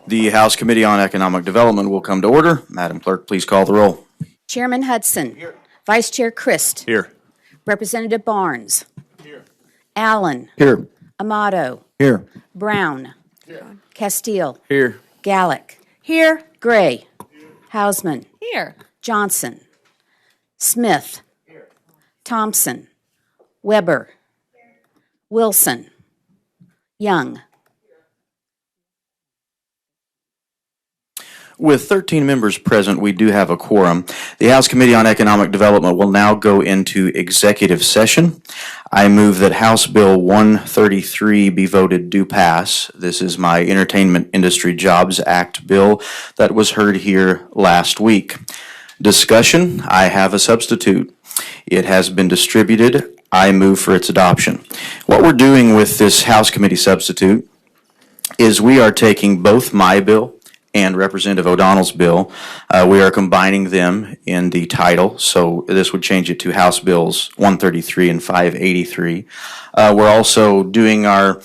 The House Committee on Economic Development will come to order. Madam Clerk, please call the roll. Chairman Hudson. Here. Vice Chair Christ. Here. Representative Barnes. Here. Allen. Here. Amato. Here. Brown. Here. Castile. Here. Gallick. Here. Gray. Here. Hausman. Here. Johnson. Smith. Here. Thompson. Weber. Here. Wilson. Young. With 13 members present, we do have a quorum. The House Committee on Economic Development will now go into executive session. I move that House Bill 133 be voted do pass. This is my Entertainment Industry Jobs Act bill that was heard here last week. Discussion, I have a substitute. It has been distributed. I move for its adoption. What we're doing with this House Committee substitute is we are taking both my bill and Representative O'Donnell's bill. We are combining them in the title, so this would change it to House Bills 133 and 583. We're also doing our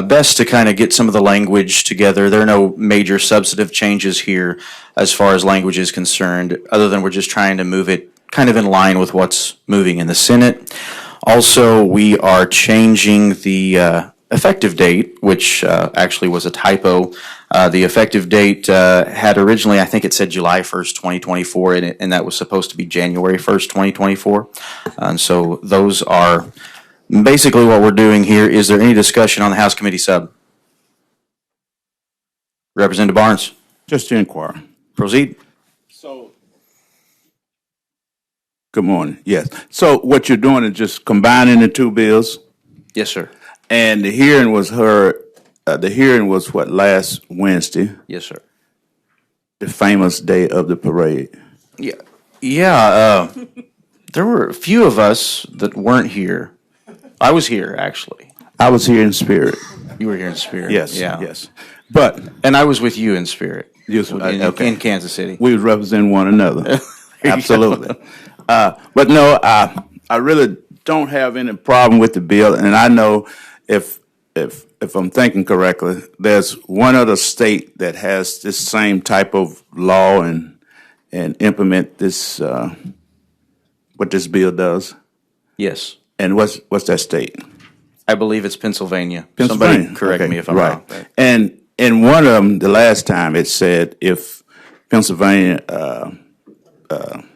best to kind of get some of the language together. There are no major substantive changes here as far as language is concerned, other than we're just trying to move it kind of in line with what's moving in the Senate. Also, we are changing the effective date, which actually was a typo. The effective date had originally, I think it said July 1st, 2024, and that was supposed to be January 1st, 2024. And so those are basically what we're doing here. Is there any discussion on the House Committee sub? Representative Barnes. Just to inquire. Proceed. Good morning. Yes. So what you're doing is just combining the two bills? Yes, sir. And the hearing was heard, what, last Wednesday? Yes, sir. The famous day of the parade. Yeah. There were a few of us that weren't here. I was here, actually. I was here in spirit. You were here in spirit. Yes, yeah. yes. But and I was with you in spirit. Okay. In Kansas City. We was representing one another. Absolutely. But no, I really don't have any problem with the bill, and I know if I'm thinking correctly, there's one other state that has this same type of law and implement this what this bill does. Yes. And what's that state? I believe it's Pennsylvania. Pennsylvania. Somebody correct me if I'm wrong. Right. And in one of them, the last time it said if Pennsylvania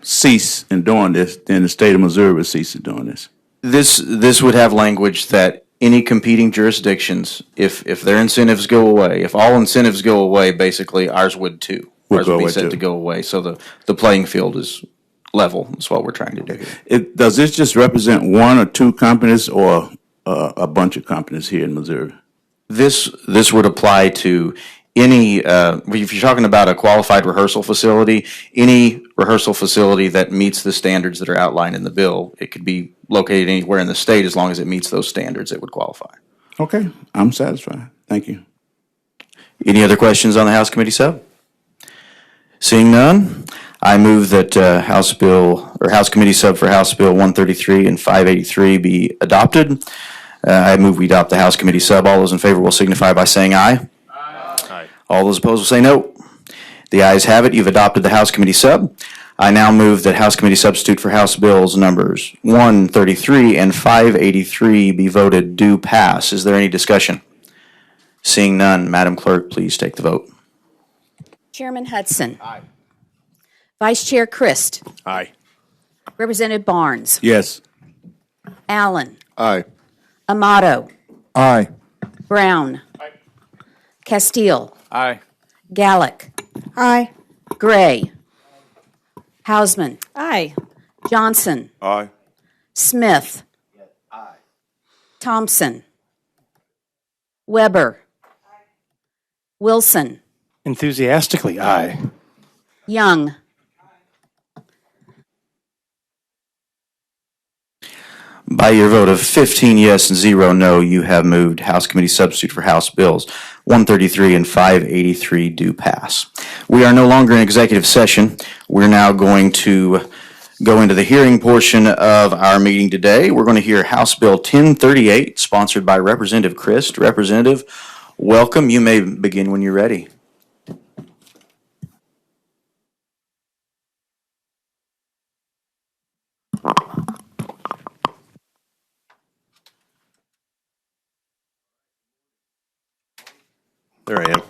cease in doing this, then the state of Missouri would cease in doing this. This would have language that any competing jurisdictions, if their incentives go away, if all incentives go away, basically ours would too. Ours would be set to go away. So the playing field is level. That's what we're trying to do here. Does this just represent one or two companies or a bunch of companies here in Missouri? This would apply to any, if you're talking about a qualified rehearsal facility, any rehearsal facility that meets the standards that are outlined in the bill, it could be located anywhere in the state as long as it meets those standards, it would qualify. Okay, I'm satisfied. Thank you. Any other questions on the House Committee sub? Seeing none, I move that House Committee sub for House Bill 133 and 583 be adopted. I move we adopt the House Committee sub. All those in favor will signify by saying aye. Aye. All those opposed will say no. The ayes have it. You've adopted the House Committee sub. I now move that House Committee substitute for House Bills numbers 133 and 583 be voted do pass. Is there any discussion? Seeing none, Madam Clerk, please take the vote. Chairman Hudson. Aye. Vice Chair Christ. Aye. Representative Barnes. Yes. Allen. Aye. Amato. Aye. Brown. Aye. Castile. Aye. Gallick. Aye. Gray. Hausman. Aye. Johnson. Aye. Smith. Aye. Thompson. Weber. Aye. Wilson. Enthusiastically, aye. Young. By your vote of 15 yes and 0 no, you have moved House Committee substitute for House Bills 133 and 583 do pass. We are no longer in executive session. We're now going to go into the hearing portion of our meeting today. We're going to hear House Bill 1038, sponsored by Representative Christ. Representative, welcome. You may begin when you're ready. There I am.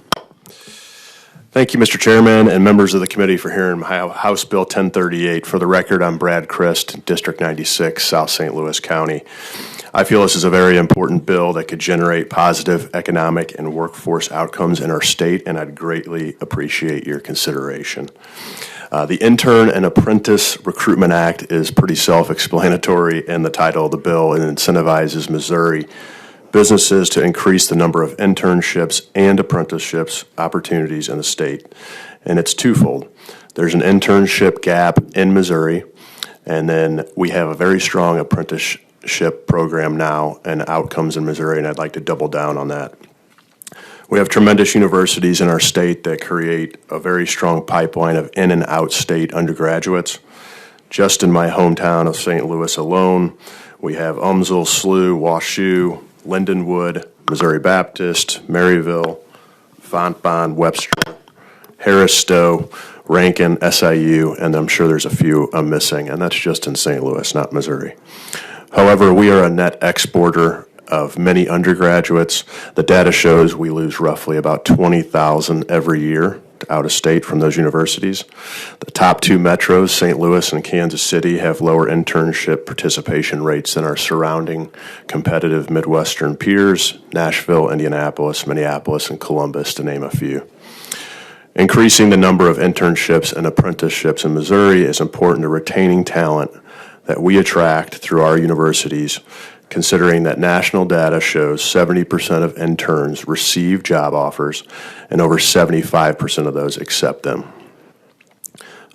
Thank you, Mr. Chairman and members of the committee for hearing House Bill 1038. For the record, I'm Brad Christ, District 96, South St. Louis County. I feel this is a very important bill that could generate positive economic and workforce outcomes in our state, and I'd greatly appreciate your consideration. The Intern and Apprentice Recruitment Act is pretty self-explanatory in the title of the bill and incentivizes Missouri businesses to increase the number of internships and apprenticeships opportunities in the state. And it's twofold. There's an internship gap in Missouri, and then we have a very strong apprenticeship program now and outcomes in Missouri, and I'd like to double down on that. We have tremendous universities in our state that create a very strong pipeline of in and out state undergraduates. Just in my hometown of St. Louis alone, we have UMSL, SLU, WashU, Lindenwood, Missouri Baptist, Maryville, Fontbonne, Webster, Harris Stowe, Rankin, SIU, and I'm sure there's a few I'm missing, and that's just in St. Louis, not Missouri. However, we are a net exporter of many undergraduates. The data shows we lose roughly about 20,000 every year out of state from those universities. The top two metros, St. Louis and Kansas City, have lower internship participation rates than our surrounding competitive Midwestern peers, Nashville, Indianapolis, Minneapolis, and Columbus, to name a few. Increasing the number of internships and apprenticeships in Missouri is important to retaining talent that we attract through our universities, considering that national data shows 70% of interns receive job offers and over 75% of those accept them.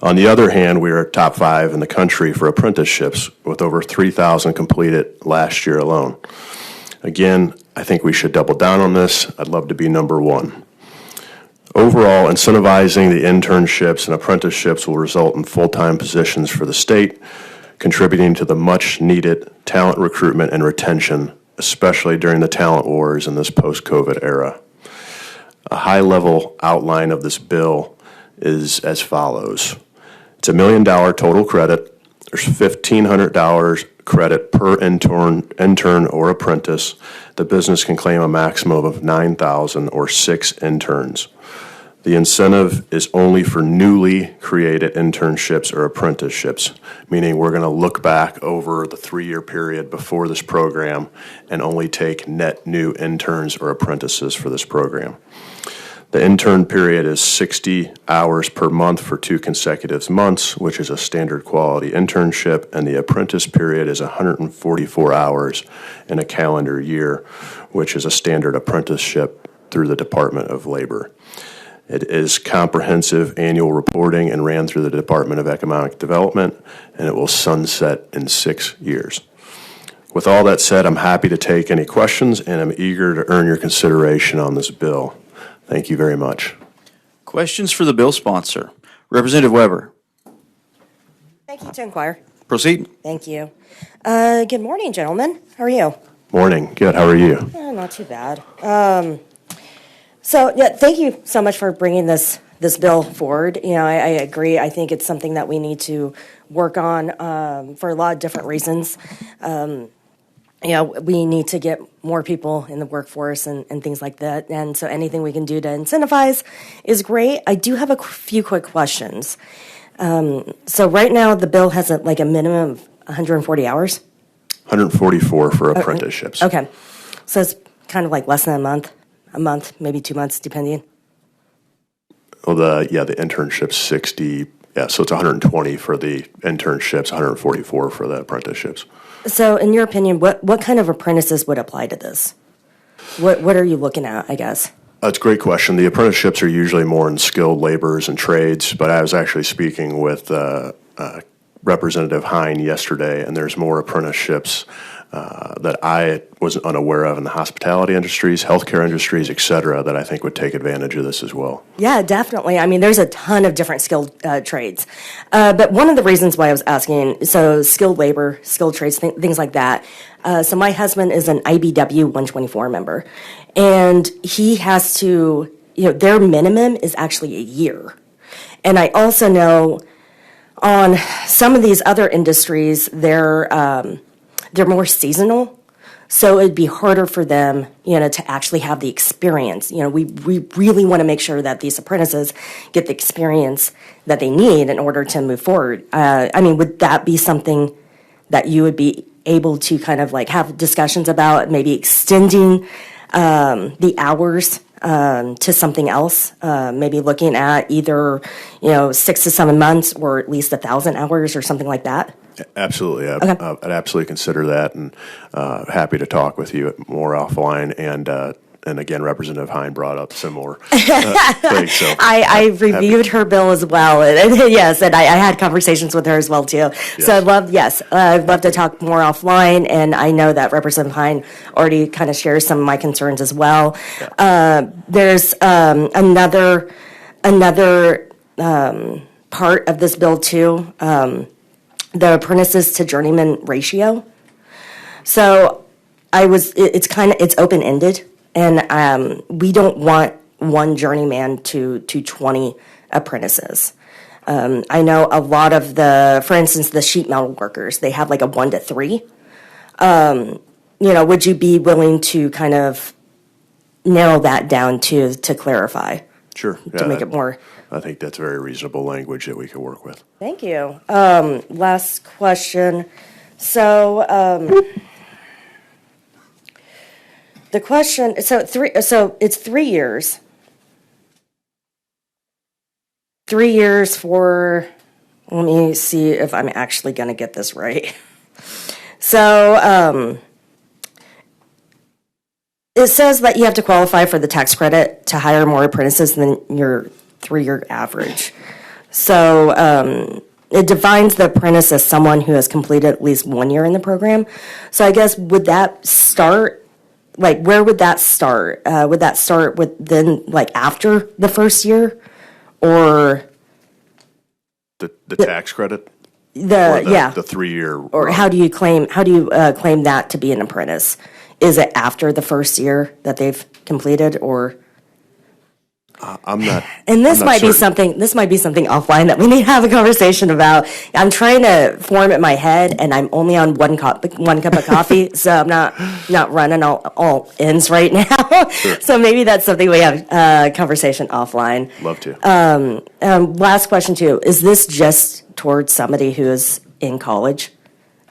On the other hand, we are top 5 in the country for apprenticeships, with over 3,000 completed last year alone. Again, I think we should double down on this. I'd love to be number 1. Overall, incentivizing the internships and apprenticeships will result in full-time positions for the state, contributing to the much-needed talent recruitment and retention, especially during the talent wars in this post-COVID era. A high-level outline of this bill is as follows. It's $1 million total credit. There's $1,500 credit per intern or apprentice. The business can claim a maximum of 9,000 or 6 interns. The incentive is only for newly created internships or apprenticeships, meaning we're going to look back over the 3-year period before this program and only take net new interns or apprentices for this program. The intern period is 60 hours per month for 2 consecutive months, which is a standard quality internship, and the apprentice period is 144 hours in a calendar year, which is a standard apprenticeship through the Department of Labor. It is comprehensive annual reporting and ran through the Department of Economic Development, and it will sunset in 6 years. With all that said, I'm happy to take any questions, and I'm eager to earn your consideration on this bill. Thank you very much. Questions for the bill sponsor. Representative Weber. Thank you to inquire. Proceed. Thank you. Good morning, gentlemen. How are you? Morning. Good. How are you? Not too bad. Thank you so much for bringing this bill forward. I agree. I think it's something that we need to work on for a lot of different reasons. We need to get more people in the workforce and things like that. And so anything we can do to incentivize is great. I do have a few quick questions. So right now the bill has a minimum of 140 hours? 144 for apprenticeships. Okay. So it's kind of like less than a month, maybe 2 months, depending. Well, the internship's 60. Yeah, so it's 120 for the internships, 144 for the apprenticeships. So, in your opinion, what kind of apprentices would apply to this? What are you looking at, I guess? That's a great question. The apprenticeships are usually more in skilled laborers and trades, but I was actually speaking with Representative Hayden yesterday, and there's more apprenticeships that I was unaware of in the hospitality industries, healthcare industries, et cetera, that I think would take advantage of this as well. Yeah, definitely. I mean, there's a ton of different skilled trades. But one of the reasons why I was asking, so skilled labor, skilled trades, things like that. So my husband is an IBW 124 member, and he has to, their minimum is actually a year. And I also know on some of these other industries, they're more seasonal. So it'd be harder for them, to actually have the experience. We really want to make sure that these apprentices get the experience that they need in order to move forward. Would that be something that you would be able to kind of like have discussions about, maybe extending the hours to something else? Maybe looking at either, 6 to 7 months or at least 1,000 hours or something like that? Absolutely. I'd absolutely consider that, and happy to talk with you more offline. And again, Representative Hayden brought up similar things. So I reviewed her bill as well, and yes, and I had conversations with her as well too. Yes. So I'd love to talk more offline, and I know that Representative Hayden already kind of shares some of my concerns as well. Yeah. There's another part of this bill too. The apprentices to journeyman ratio. So it's open-ended, and we don't want one journeyman to 20 apprentices. I know a lot of for instance, the sheet metal workers, they have like a 1 to 3. Would you be willing to kind of narrow that down to clarify? Sure. To make it more. I think that's very reasonable language that we could work with. Thank you. Last question. So the question. So it's 3 years. 3 years for. Let me see if I'm actually going to get this right. So it says that you have to qualify for the tax credit to hire more apprentices than your 3-year average. So it defines the apprentice as someone who has completed at least 1 year in the program. So I guess would that start, where would that start? Would that start with then, after the first year, or the tax credit? The 3 year. Or how do you claim that to be an apprentice? Is it after the first year that they've completed, or? I'm not. And this I'm not might be certain. This might be something offline that we need to have a conversation about. I'm trying to form it in my head, and I'm only on one cup of coffee, so I'm not running all ends right now. Sure. So maybe that's something we have a conversation offline. Love to. Last question too: is this just towards somebody who is in college,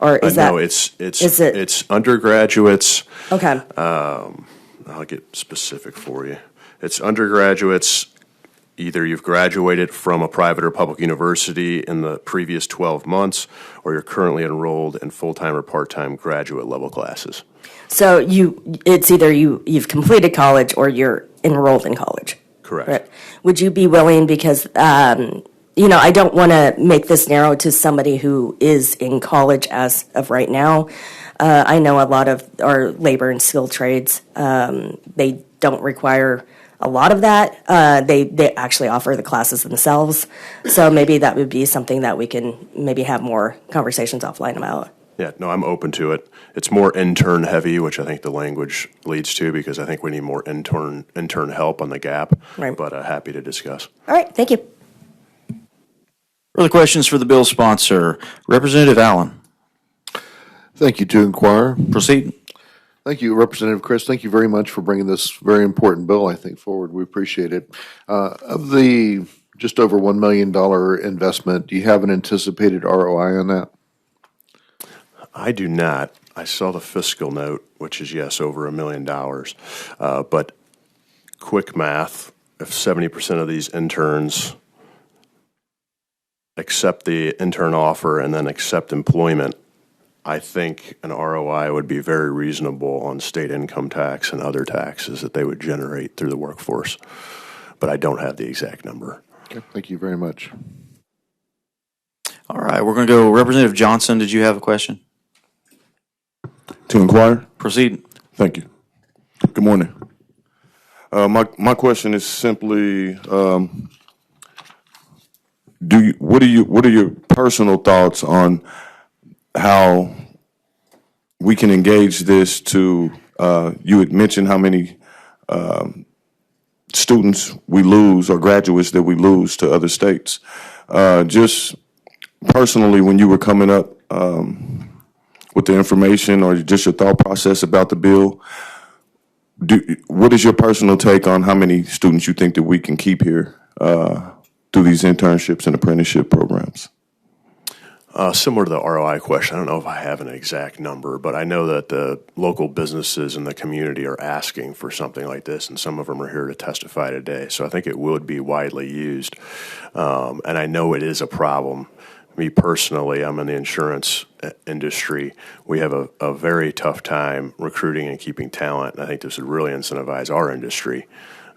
or is that? No, it's undergraduates. Okay. I'll get specific for you. It's undergraduates, either you've graduated from a private or public university in the previous 12 months, or you're currently enrolled in full-time or part-time graduate level classes. So it's either you've completed college or you're enrolled in college. Correct. Right. Would you be willing, because I don't want to make this narrow to somebody who is in college as of right now. I know a lot of our labor and skilled trades, they don't require a lot of that. They actually offer the classes themselves. So maybe that would be something that we can maybe have more conversations offline about. Yeah, no, I'm open to it. It's more intern heavy, which I think the language leads to, because I think we need more intern help on the gap. Right. But happy to discuss. All right, thank you. Further questions for the bill sponsor? Representative Allen. Thank you, to inquire. Proceed. Thank you, Representative Chris. Thank you very much for bringing this very important bill, I think, forward. We appreciate it. Of the just over $1 million investment, do you have an anticipated ROI on that? I do not. I saw the fiscal note, which is, yes, over $1 million. But quick math, if 70% of these interns accept the intern offer and then accept employment, I think an ROI would be very reasonable on state income tax and other taxes that they would generate through the workforce. But I don't have the exact number. Okay, thank you very much. All right, we're going to go. Representative Johnson, did you have a question? To inquire? Proceed. Thank you. Good morning. My question is simply, what are your personal thoughts on how we can engage this to, you had mentioned how many students we lose or graduates that we lose to other states. Just personally, when you were coming up with the information or just your thought process about the bill, what is your personal take on how many students you think that we can keep here through these internships and apprenticeship programs? Similar to the ROI question, I don't know if I have an exact number, but I know that the local businesses in the community are asking for something like this, and some of them are here to testify today. So I think it would be widely used. And I know it is a problem. Me personally, I'm in the insurance industry. We have a very tough time recruiting and keeping talent. And I think this would really incentivize our industry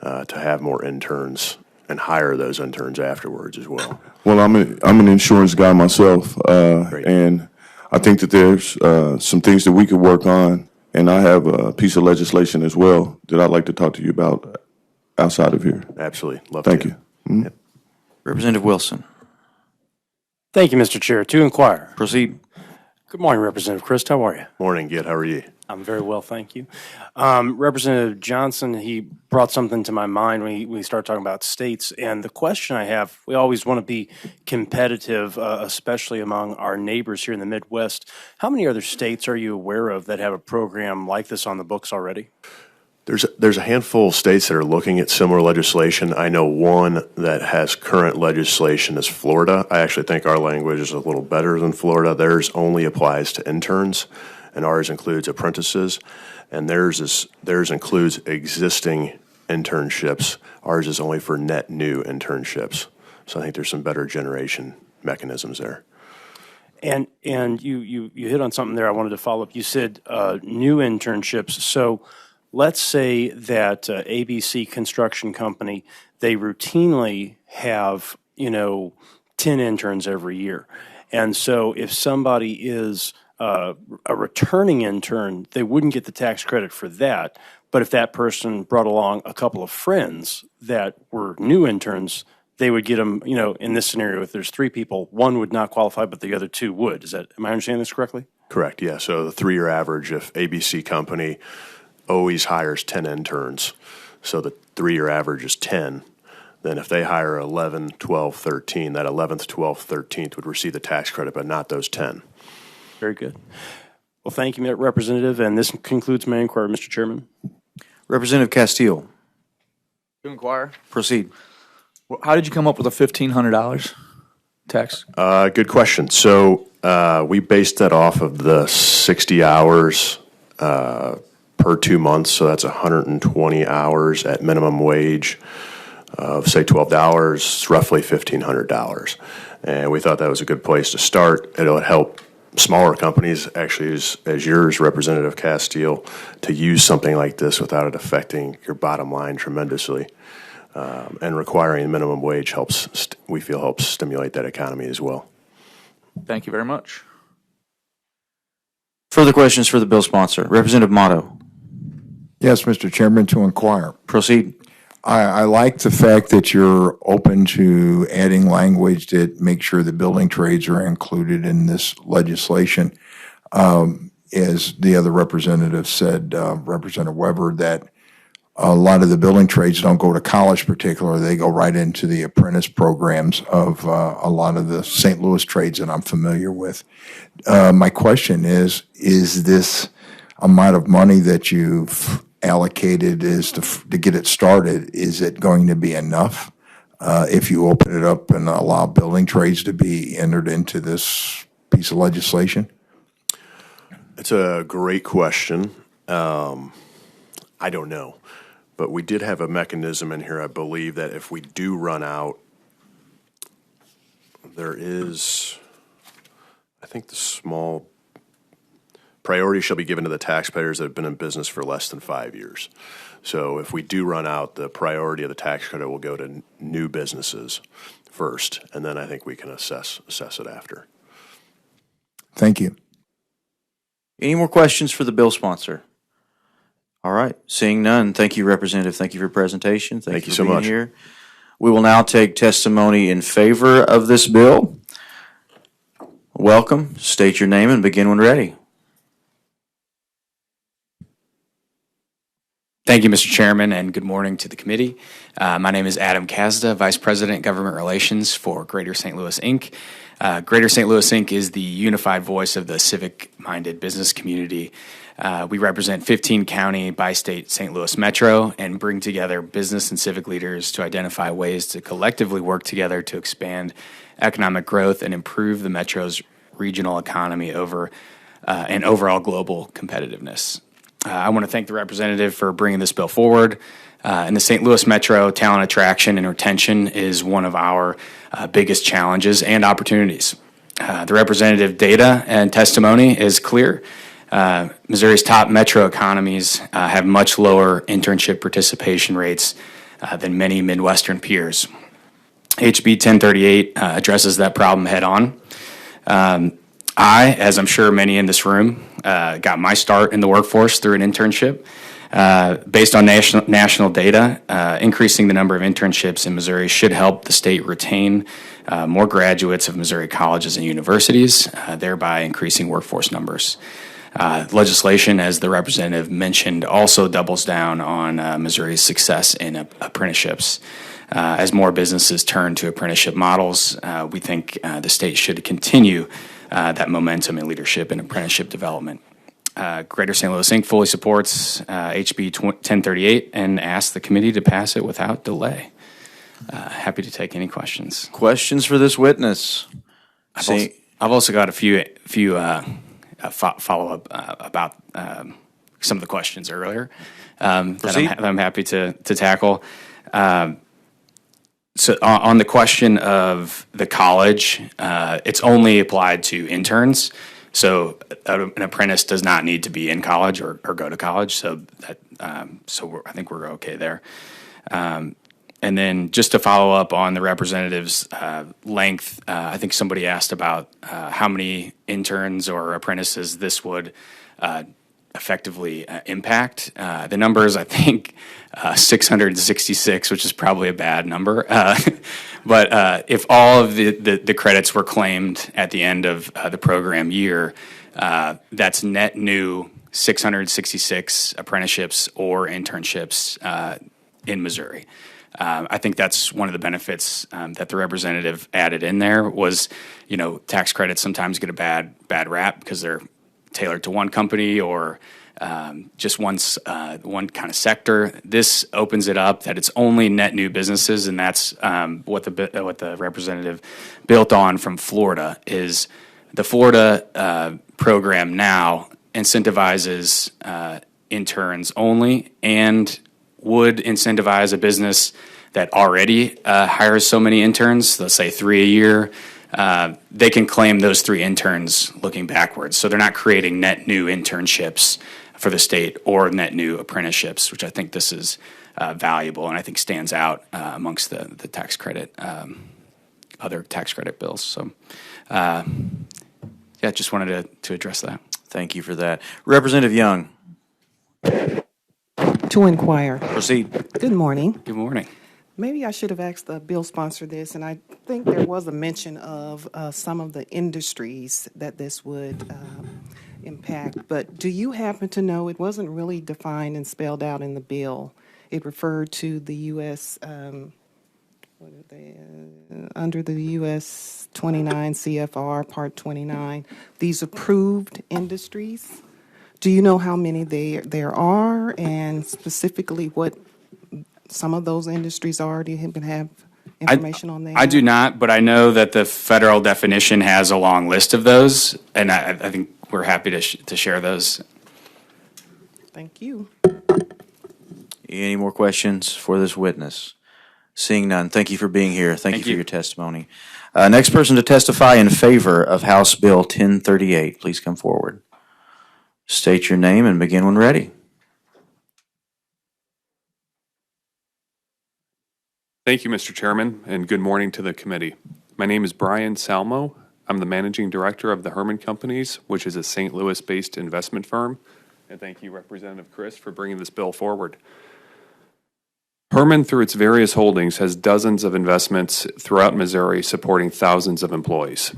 to have more interns and hire those interns afterwards as well. Well, I'm an insurance guy myself, and I think that there's some things that we could work on, and I have a piece of legislation as well that I'd like to talk to you about outside of here. Absolutely. Love Thank to. you. Mm-hmm. Yep. Representative Wilson. Thank you, Mr. Chair. To inquire. Proceed. Good morning, Representative Christ. How are you? Morning, Gid. How are you? I'm very well, thank you. Representative Johnson, he brought something to my mind when we started talking about states. And the question I have, we always want to be competitive, especially among our neighbors here in the Midwest. How many other states are you aware of that have a program like this on the books already? There's a handful of states that are looking at similar legislation. I know one that has current legislation is Florida. I actually think our language is a little better than Florida. Theirs only applies to interns, and ours includes apprentices. And theirs includes existing internships. Ours is only for net new internships. So I think there's some better generation mechanisms there. And you hit on something there I wanted to follow up. You said new internships. So let's say that ABC Construction Company, they routinely have, 10 interns every year. And so if somebody is a returning intern, they wouldn't get the tax credit for that. But if that person brought along a couple of friends that were new interns, they would get them, in this scenario, if there's 3 people, one would not qualify, but the other 2 would. Am I understanding this correctly? Correct, yeah. So the 3-year average, if ABC Company always hires 10 interns, so the 3-year average is 10, then if they hire 11, 12, 13, that 11th, 12th, 13th would receive the tax credit, but not those 10. Very good. Well, thank you, Representative, and this concludes my inquiry, Mr. Chairman. Representative Castile. To inquire. Proceed. How did you come up with a $1,500 tax? Good question. So we based that off of the 60 hours per 2 months, so that's 120 hours at minimum wage of, say, $12, it's roughly $1,500. And we thought that was a good place to start. It'll help smaller companies, actually, as yours, Representative Castile, to use something like this without it affecting your bottom line tremendously. And requiring minimum wage we feel helps stimulate that economy as well. Thank you very much. Further questions for the bill sponsor. Representative Motto. Yes, Mr. Chairman, to inquire. Proceed. I like the fact that you're open to adding language that makes sure the building trades are included in this legislation. As the other representative said, Representative Weber, that a lot of the building trades don't go to college particularly. They go right into the apprentice programs of a lot of the St. Louis trades that I'm familiar with. My question is this amount of money that you've allocated to get it started, is it going to be enough if you open it up and allow building trades to be entered into this piece of legislation? It's a great question. I don't know. But we did have a mechanism in here, I believe, that if we do run out, there is, I think the small priority shall be given to the taxpayers that have been in business for less than 5 years. So if we do run out, the priority of the tax credit will go to new businesses first, and then I think we can assess it after. Thank you. Any more questions for the bill sponsor? All right, seeing none, thank you, Representative. Thank you for your presentation. Thank you for so being much. here. We will now take testimony in favor of this bill. Welcome. State your name and begin when ready. Thank you, Mr. Chairman, and good morning to the committee. My name is Adam Kazda, Vice President, Government Relations for Greater St. Louis, Inc. Greater St. Louis, Inc. is the unified voice of the civic-minded business community. We represent 15 county bi-state St. Louis Metro and bring together business and civic leaders to identify ways to collectively work together to expand economic growth and improve the Metro's regional economy and overall global competitiveness. I want to thank the representative for bringing this bill forward. In the St. Louis Metro, talent attraction and retention is one of our biggest challenges and opportunities. The representative data and testimony is clear. Missouri's top metro economies have much lower internship participation rates than many Midwestern peers. HB 1038 addresses that problem head on. I, as I'm sure many in this room, got my start in the workforce through an internship. Based on national data, increasing the number of internships in Missouri should help the state retain more graduates of Missouri colleges and universities, thereby increasing workforce numbers. Legislation, as the representative mentioned, also doubles down on Missouri's success in apprenticeships. As more businesses turn to apprenticeship models, we think the state should continue that momentum and leadership in apprenticeship development. Greater St. Louis Inc. fully supports HB 1038 and asks the committee to pass it without delay. Happy to take any questions. Questions for this witness? I've also got a few follow-up about some of the questions earlier that I'm happy to tackle. So on the question of the college, it's only applied to interns. So an apprentice does not need to be in college or go to college. So I think we're okay there. And then just to follow up on the representative's length, I think somebody asked about how many interns or apprentices this would effectively impact. The number is, I think, 666, which is probably a bad number. But if all of the credits were claimed at the end of the program year, that's net new 666 apprenticeships or internships in Missouri. I think that's one of the benefits that the representative added in there was, tax credits sometimes get a bad rap because they're tailored to one company or just one kind of sector. This opens it up that it's only net new businesses, and that's what the representative built on from Florida. Is the Florida program now incentivizes interns only and would incentivize a business that already hires so many interns, let's say 3 a year. They can claim those 3 interns looking backwards. So they're not creating net new internships for the state or net new apprenticeships, which I think this is valuable and I think stands out amongst the tax credit, other tax credit bills. So, just wanted to address that. Thank you for that. Representative Young. To inquire. Proceed. Good morning. Good morning. Maybe I should have asked the bill sponsor this, and I think there was a mention of some of the industries that this would impact. But do you happen to know, it wasn't really defined and spelled out in the bill. It referred to the U.S., under the U.S. 29 CFR, Part 29, these approved industries. Do you know how many there are, and specifically what some of those industries are? Do you have information on that? I do not, but I know that the federal definition has a long list of those, and I think we're happy to share those. Thank you. Any more questions for this witness? Seeing none, thank you for being here. Thank you for your testimony. Next person to testify in favor of House Bill 1038, please come forward. State your name and begin when ready. Thank you, Mr. Chairman, and good morning to the committee. My name is Brian Salmo, I'm the managing director of the Hermann Companies, which is a St. Louis-based investment firm. And thank you, Representative Chris, for bringing this bill forward. Hermann, through its various holdings, has dozens of investments throughout Missouri supporting thousands of employees.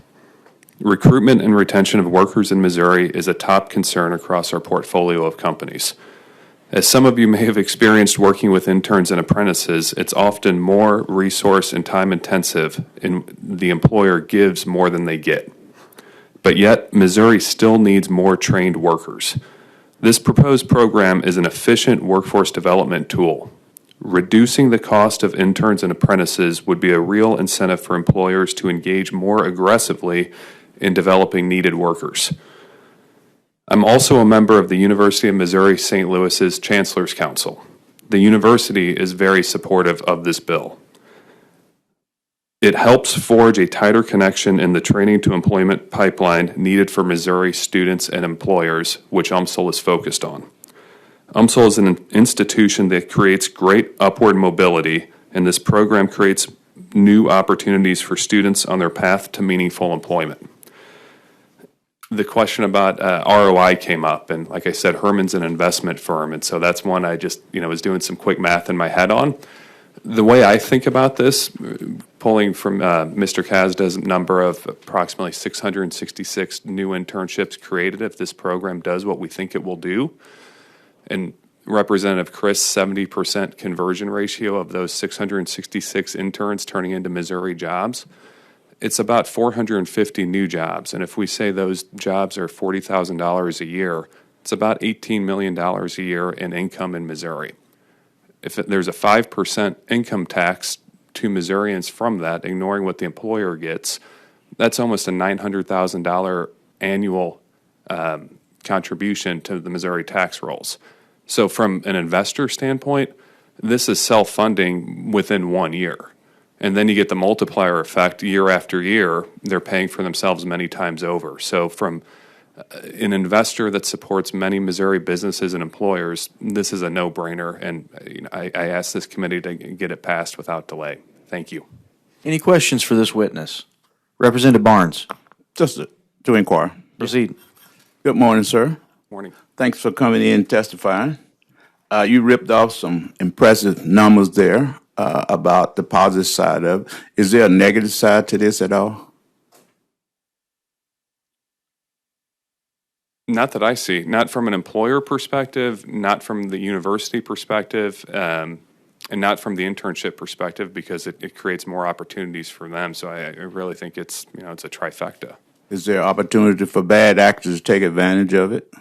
Recruitment and retention of workers in Missouri is a top concern across our portfolio of companies. As some of you may have experienced working with interns and apprentices, it's often more resource and time intensive, and the employer gives more than they get. But yet, Missouri still needs more trained workers. This proposed program is an efficient workforce development tool. Reducing the cost of interns and apprentices would be a real incentive for employers to engage more aggressively in developing needed workers. I'm also a member of the University of Missouri St. Louis's Chancellor's Council. The university is very supportive of this bill. It helps forge a tighter connection in the training to employment pipeline needed for Missouri students and employers, which UMSL is focused on. UMSL is an institution that creates great upward mobility, and this program creates new opportunities for students on their path to meaningful employment. The question about ROI came up, and like I said, Hermann's an investment firm, and so that's one I just was doing some quick math in my head on. The way I think about this, pulling from Mr. Kazda's number of approximately 666 new internships created if this program does what we think it will do, and Representative Chris, 70% conversion ratio of those 666 interns turning into Missouri jobs, it's about 450 new jobs. And if we say those jobs are $40,000 a year, it's about $18 million a year in income in Missouri. If there's a 5% income tax to Missourians from that, ignoring what the employer gets, that's almost a $900,000 annual contribution to the Missouri tax rolls. So from an investor standpoint, this is self-funding within 1 year. And then you get the multiplier effect year after year. They're paying for themselves many times over. So from an investor that supports many Missouri businesses and employers, this is a no-brainer, and I ask this committee to get it passed without delay. Thank you. Any questions for this witness? Representative Barnes. Just to inquire. Proceed. Good morning, sir. Morning. Thanks for coming in and testifying. You ripped off some impressive numbers there about the positive side of it. Is there a negative side to this at all? Not that I see. Not from an employer perspective, not from the university perspective, and not from the internship perspective, because it creates more opportunities for them. So I really think it's it's a trifecta. Is there opportunity for bad actors to take advantage of it?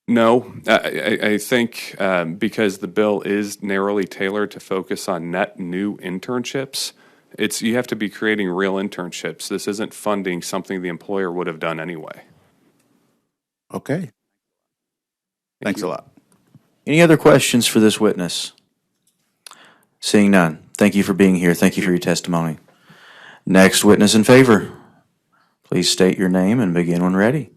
No, I think because the bill is narrowly tailored to focus on net new internships, you have to be creating real internships. This isn't funding something the employer would have done anyway. Okay. Thanks a lot. Any other questions for this witness? Seeing none. Thank you for being here. Thank you for your testimony. Next witness in favor. Please state your name and begin when ready.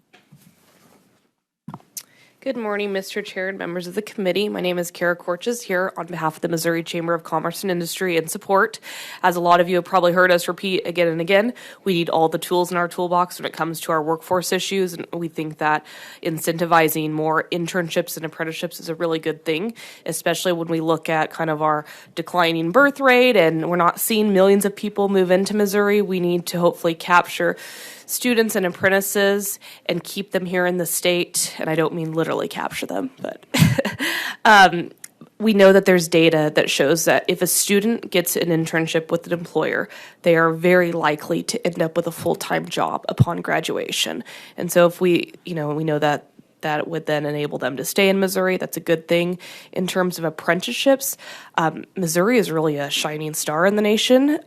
Good morning, Mr. Chair and members of the committee. My name is Corches here on behalf of the Missouri Chamber of Commerce and Industry in support. As a lot of you have probably heard us repeat again and again, we need all the tools in our toolbox when it comes to our workforce issues, and we think that incentivizing more internships and apprenticeships is a really good thing, especially when we look at kind of our declining birth rate and we're not seeing millions of people move into Missouri. We need to hopefully capture students and apprentices and keep them here in the state. And I don't mean literally capture them, but we know that there's data that shows that if a student gets an internship with an employer, they are very likely to end up with a full-time job upon graduation. And so if we know that would then enable them to stay in Missouri. That's a good thing. In terms of apprenticeships, Missouri is really a shining star in the nation.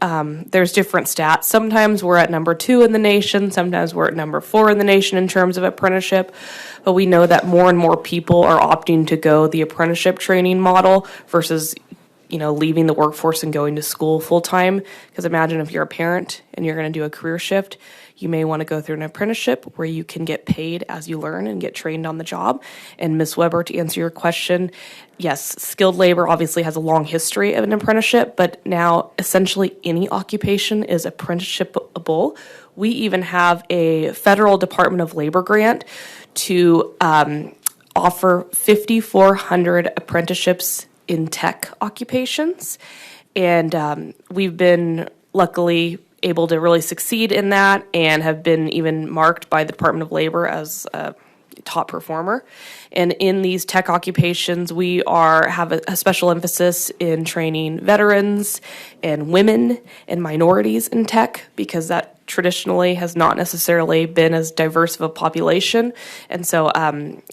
There's different stats. Sometimes we're at number 2 in the nation. Sometimes we're at number 4 in the nation in terms of apprenticeship. But we know that more and more people are opting to go the apprenticeship training model versus leaving the workforce and going to school full time. Because imagine if you're a parent and you're going to do a career shift, you may want to go through an apprenticeship where you can get paid as you learn and get trained on the job. And Ms. Weber, to answer your question, yes, skilled labor obviously has a long history of an apprenticeship, but now essentially any occupation is apprenticeshipable. We even have a federal Department of Labor grant to offer 5,400 apprenticeships in tech occupations. And we've been luckily able to really succeed in that and have been even marked by the Department of Labor as a top performer. And in these tech occupations, we have a special emphasis in training veterans and women and minorities in tech, because that traditionally has not necessarily been as diverse of a population. And so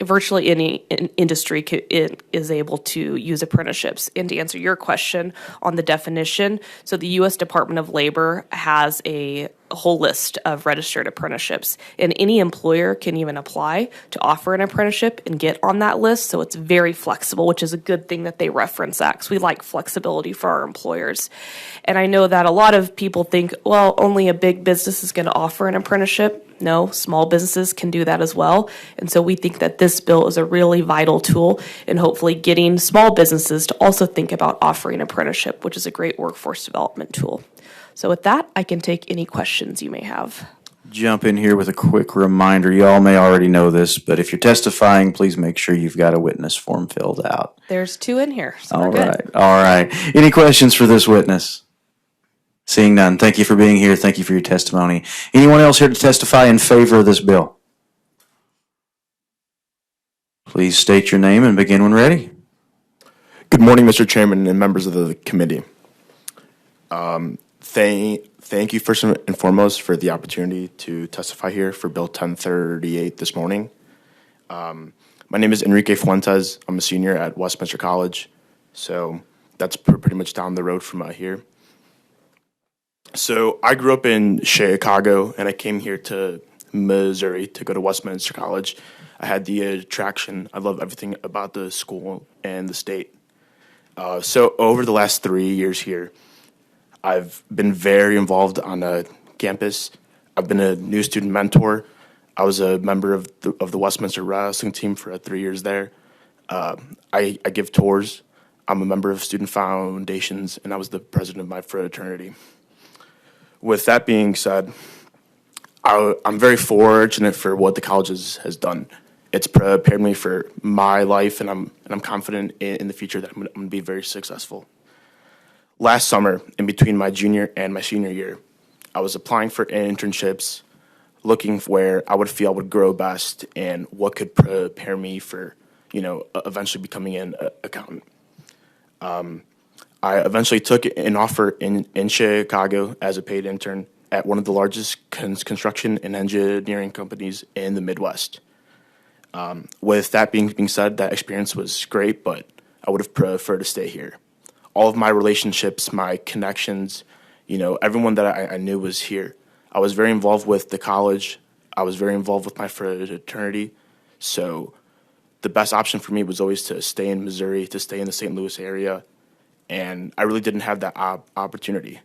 virtually any industry is able to use apprenticeships. And to answer your question on the definition, so the U.S. Department of Labor has a whole list of registered apprenticeships, and any employer can even apply to offer an apprenticeship and get on that list. So it's very flexible, which is a good thing that they reference that, because we like flexibility for our employers. And I know that a lot of people think, well, only a big business is going to offer an apprenticeship. No, small businesses can do that as well. And so we think that this bill is a really vital tool in hopefully getting small businesses to also think about offering apprenticeship, which is a great workforce development tool. So with that, I can take any questions you may have. Jump in here with a quick reminder. Y'all may already know this, but if you're testifying, please make sure you've got a witness form filled out. There's 2 in here, so All we're right. good. All right. Any questions for this witness? Seeing none, thank you for being here. Thank you for your testimony. Anyone else here to testify in favor of this bill? Please state your name and begin when ready. Good morning, Mr. Chairman and members of the committee. Thank you first and foremost for the opportunity to testify here for Bill 1038 this morning. My name is Enrique Fuentes. I'm a senior at Westminster College, so that's pretty much down the road from here. So I grew up in Chicago, and I came here to Missouri to go to Westminster College. I had the attraction. I love everything about the school and the state. So over the last 3 years here, I've been very involved on campus. I've been a new student mentor. I was a member of the Westminster wrestling team for 3 years there. I give tours. I'm a member of student foundations, and I was the president of my fraternity. With that being said, I'm very fortunate for what the college has done. It's prepared me for my life, and I'm confident in the future that I'm going to be very successful. Last summer, in between my junior and my senior year, I was applying for internships, looking where I would feel I would grow best and what could prepare me for, eventually becoming an accountant. I eventually took an offer in Chicago as a paid intern at one of the largest construction and engineering companies in the Midwest. With that being said, that experience was great, but I would have preferred to stay here. All of my relationships, my connections, everyone that I knew was here. I was very involved with the college. I was very involved with my fraternity. So the best option for me was always to stay in Missouri, to stay in the St. Louis area. And I really didn't have that opportunity.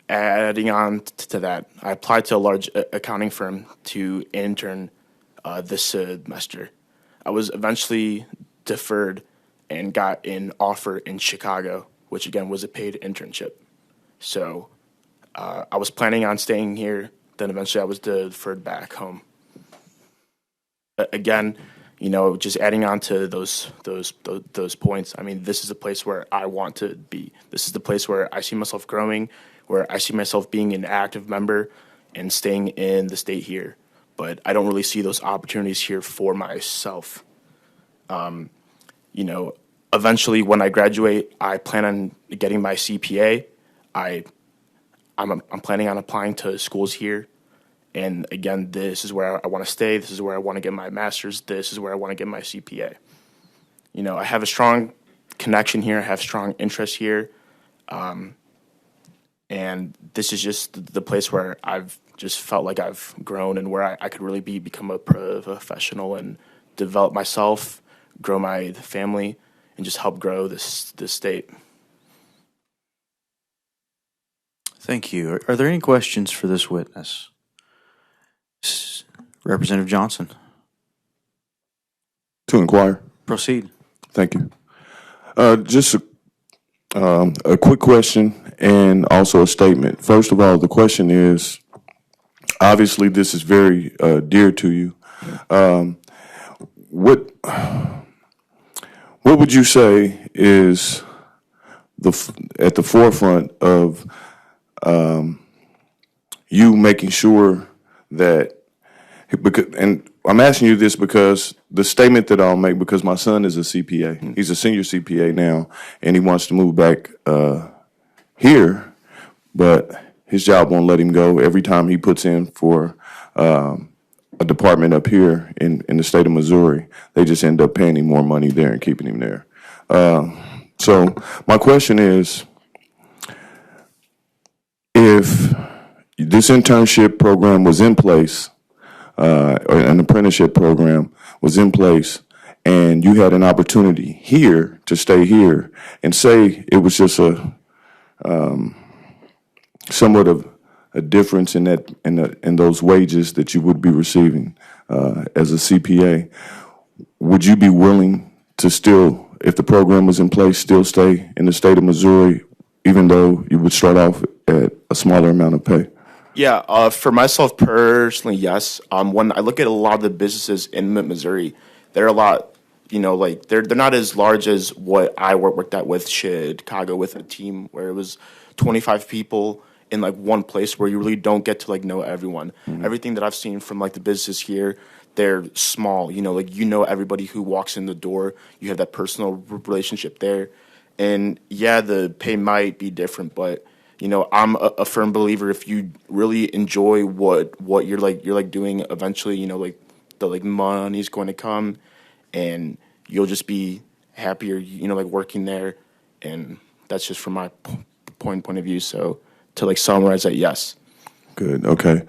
Adding on to that, I applied to a large accounting firm to intern this semester. I was eventually deferred and got an offer in Chicago, which again was a paid internship. So I was planning on staying here, then eventually I was deferred back home. Again, just adding on to those points, I mean, this is a place where I want to be. This is the place where I see myself growing, where I see myself being an active member and staying in the state here. But I don't really see those opportunities here for myself. Eventually when I graduate, I plan on getting my CPA. I'm planning on applying to schools here. And again, this is where I want to stay. This is where I want to get my master's. This is where I want to get my CPA. I have a strong connection here. I have strong interest here. And this is just the place where I've just felt like I've grown and where I could really become a professional and develop myself, grow my family, and just help grow this state. Thank you. Are there any questions for this witness? Representative Johnson. To inquire. Proceed. Thank you. Just a quick question and also a statement. First of all, the question is, obviously this is very dear to you. What would you say is at the forefront of you making sure that, and I'm asking you this because the statement that I'll make, because my son is a CPA. He's a senior CPA now, and he wants to move back here, but his job won't let him go. Every time he puts in for a department up here in the state of Missouri, they just end up paying him more money there and keeping him there. So my question is, if this internship program was in place, or an apprenticeship program was in place, and you had an opportunity here to stay here, and say it was just a somewhat of a difference in that in those wages that you would be receiving as a CPA, would you be willing to still, if the program was in place, still stay in the state of Missouri, even though you would start off at a smaller amount of pay? Yeah, for myself personally, yes. When I look at a lot of the businesses in Missouri, they're a lot, like they're not as large as what I worked at with Chicago, with a team where it was 25 people in like one place where you really don't get to like know everyone. Mm-hmm. Everything that I've seen from like the businesses here, they're small. Like everybody who walks in the door. You have that personal relationship there, and yeah, the pay might be different, but. I'm a firm believer if you really enjoy what you're doing, eventually, the money's going to come, and you'll just be happier, working there, and that's just from my point of view. So to summarize that, yes. Good. Okay.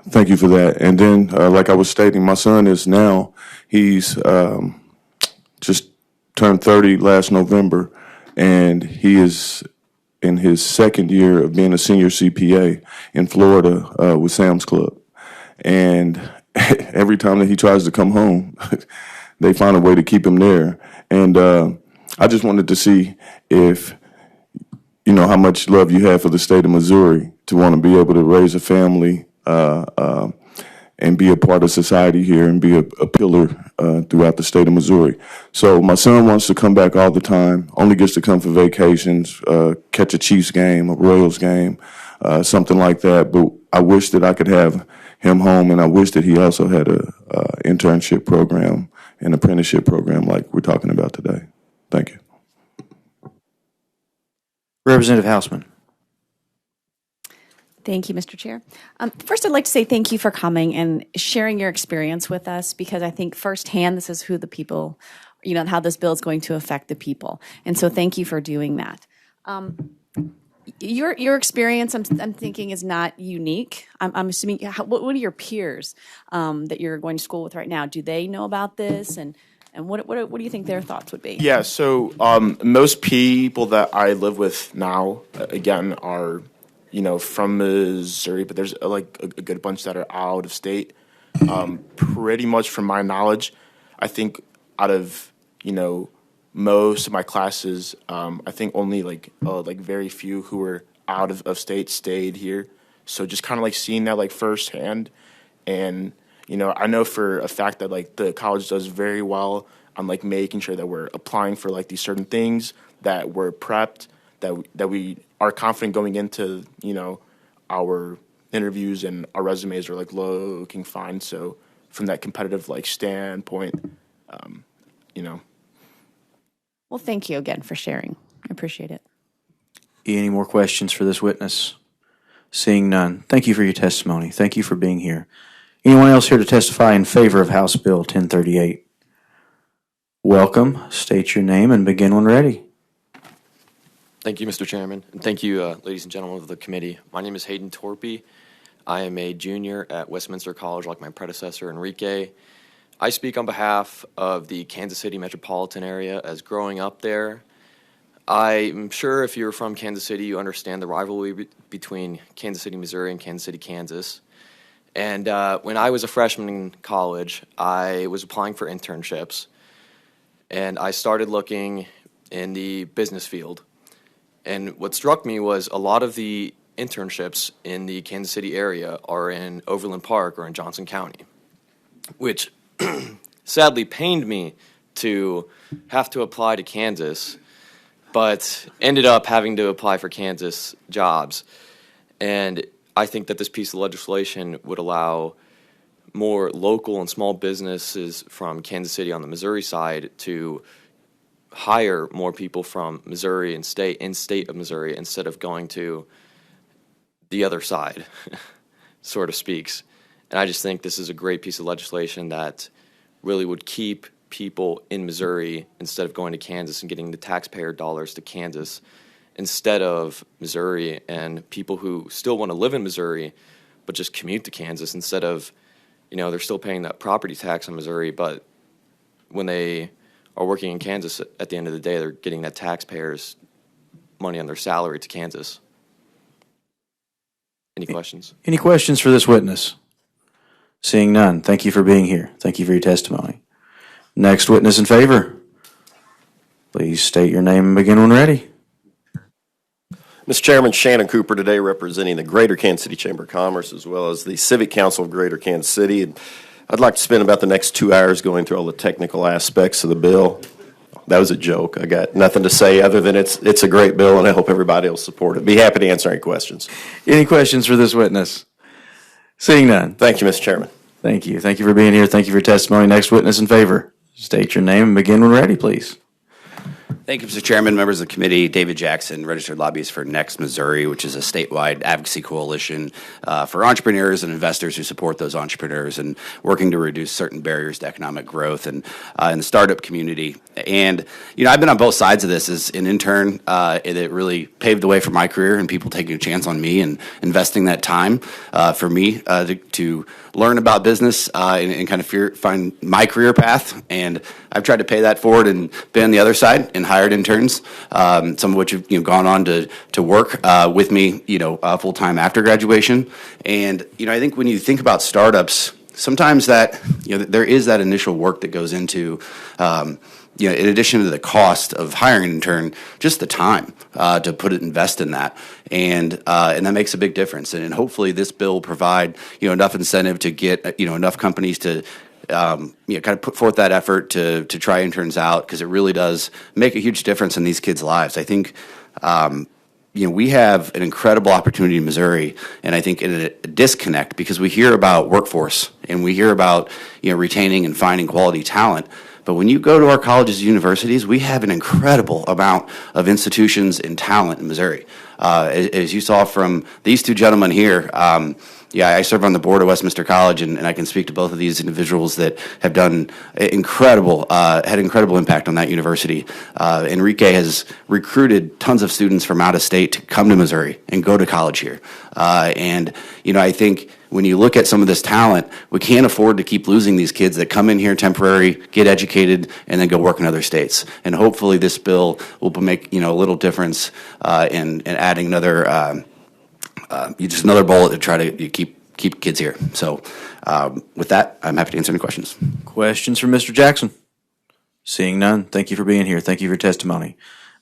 Thank you for that. And then, like I was stating, my son is now, he's just turned 30 last November, and he is in his second year of being a senior CPA in Florida with Sam's Club. And every time that he tries to come home, they find a way to keep him there. And I just wanted to see if, how much love you have for the state of Missouri to want to be able to raise a family and be a part of society here and be a pillar throughout the state of Missouri. So my son wants to come back all the time, only gets to come for vacations, catch a Chiefs game, a Royals game, something like that. But I wish that I could have him home, and I wish that he also had a internship program, an apprenticeship program like we're talking about today. Thank you. Representative Hausman. Thank you, Mr. Chair. First, I'd like to say thank you for coming and sharing your experience with us, because I think firsthand this is who the people, how this bill is going to affect the people. And so thank you for doing that. Your experience, I'm thinking, is not unique. I'm assuming, what are your peers that you're going to school with right now? Do they know about this? And what do you think their thoughts would be? Yeah, so most people that I live with now, again, are from Missouri, but there's a good bunch that are out of state. Pretty much from my knowledge, I think out of, most of my classes, I think only very few who were out of state stayed here. So just kind of seeing that firsthand. And, I know for a fact that the college does very well on making sure that we're applying for these certain things, that we're prepped, that we are confident going into, our interviews, and our resumes are looking fine. So from that competitive standpoint, Well, thank you again for sharing. I appreciate it. Any more questions for this witness? Seeing none, thank you for your testimony. Thank you for being here. Anyone else here to testify in favor of House Bill 1038? Welcome. State your name and begin when ready. Thank you, Mr. Chairman, and thank you, ladies and gentlemen of the committee. My name is Hayden Torpey. I am a junior at Westminster College, like my predecessor, Enrique. I speak on behalf of the Kansas City metropolitan area. As growing up there, I'm sure if you're from Kansas City, you understand the rivalry between Kansas City, Missouri, and Kansas City, Kansas. And when I was a freshman in college, I was applying for internships, and I started looking in the business field. And what struck me was a lot of the internships in the Kansas City area are in Overland Park or in Johnson County, which sadly pained me to have to apply to Kansas, but ended up having to apply for Kansas jobs. And I think that this piece of legislation would allow more local and small businesses from Kansas City on the Missouri side to hire more people from Missouri and state of Missouri instead of going to the other side, sort of speaks. And I just think this is a great piece of legislation that really would keep people in Missouri instead of going to Kansas and getting the taxpayer dollars to Kansas instead of Missouri, and people who still want to live in Missouri but just commute to Kansas instead of, they're still paying that property tax in Missouri, but when they are working in Kansas, at the end of the day, they're getting that taxpayers' money on their salary to Kansas. Any questions? Any questions for this witness? Seeing none, thank you for being here. Thank you for your testimony. Next witness in favor. Please state your name and begin when ready. Mr. Chairman, Shannon Cooper today representing the Greater Kansas City Chamber of Commerce as well as the Civic Council of Greater Kansas City. And I'd like to spend about the next 2 hours going through all the technical aspects of the bill. That was a joke. I got nothing to say other than it's a great bill, and I hope everybody will support it. Be happy to answer any questions. Any questions for this witness? Seeing none. Thank you, Mr. Chairman. Thank you. Thank you for being here. Thank you for your testimony. Next witness in favor. State your name and begin when ready, please. Thank you, Mr. Chairman, members of the committee. David Jackson, registered lobbyist for Next Missouri, which is a statewide advocacy coalition for entrepreneurs and investors who support those entrepreneurs and working to reduce certain barriers to economic growth and in the startup community. And, I've been on both sides of this as an intern. It really paved the way for my career and people taking a chance on me and investing that time for me to learn about business and kind of find my career path. And I've tried to pay that forward and been on the other side and hired interns, some of which have gone on to work with me, full time after graduation. And I think when you think about startups, sometimes that there is that initial work that goes into. In addition to the cost of hiring an intern, just the time to invest in that, and that makes a big difference. And hopefully, this bill will provide enough incentive to get enough companies to kind of put forth that effort to try interns out, because it really does make a huge difference in these kids' lives. I think. We have an incredible opportunity in Missouri, and I think in a disconnect because we hear about workforce and we hear about retaining and finding quality talent. But when you go to our colleges and universities, we have an incredible amount of institutions and talent in Missouri. As you saw from these two gentlemen here, I serve on the board of Westminster College, and I can speak to both of these individuals that have done had incredible impact on that university. Enrique has recruited tons of students from out of state to come to Missouri and go to college here. I think when you look at some of this talent, we can't afford to keep losing these kids that come in here temporary, get educated, and then go work in other states. And hopefully this bill will make a little difference in adding another just another bullet to try to keep kids here. So with that, I'm happy to answer any questions. Questions for Mr. Jackson? Seeing none, thank you for being here. Thank you for your testimony.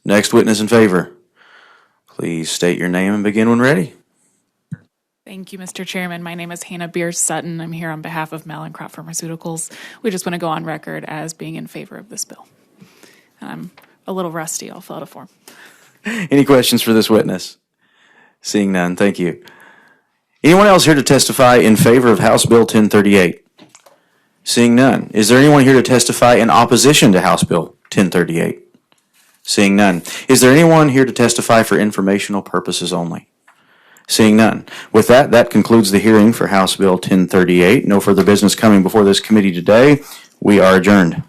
Next witness in favor. Please state your name and begin when ready. Thank you, Mr. Chairman. My name is Hannah Beers Sutton. I'm here on behalf of Mallinckrodt Pharmaceuticals. We just want to go on record as being in favor of this bill. I'm a little rusty. I'll fill out a form. Any questions for this witness? Seeing none, thank you. Anyone else here to testify in favor of House Bill 1038? Seeing none. Is there anyone here to testify in opposition to House Bill 1038? Seeing none. Is there anyone here to testify for informational purposes only? Seeing none. With that concludes the hearing for House Bill 1038. No further business coming before this committee today. We are adjourned.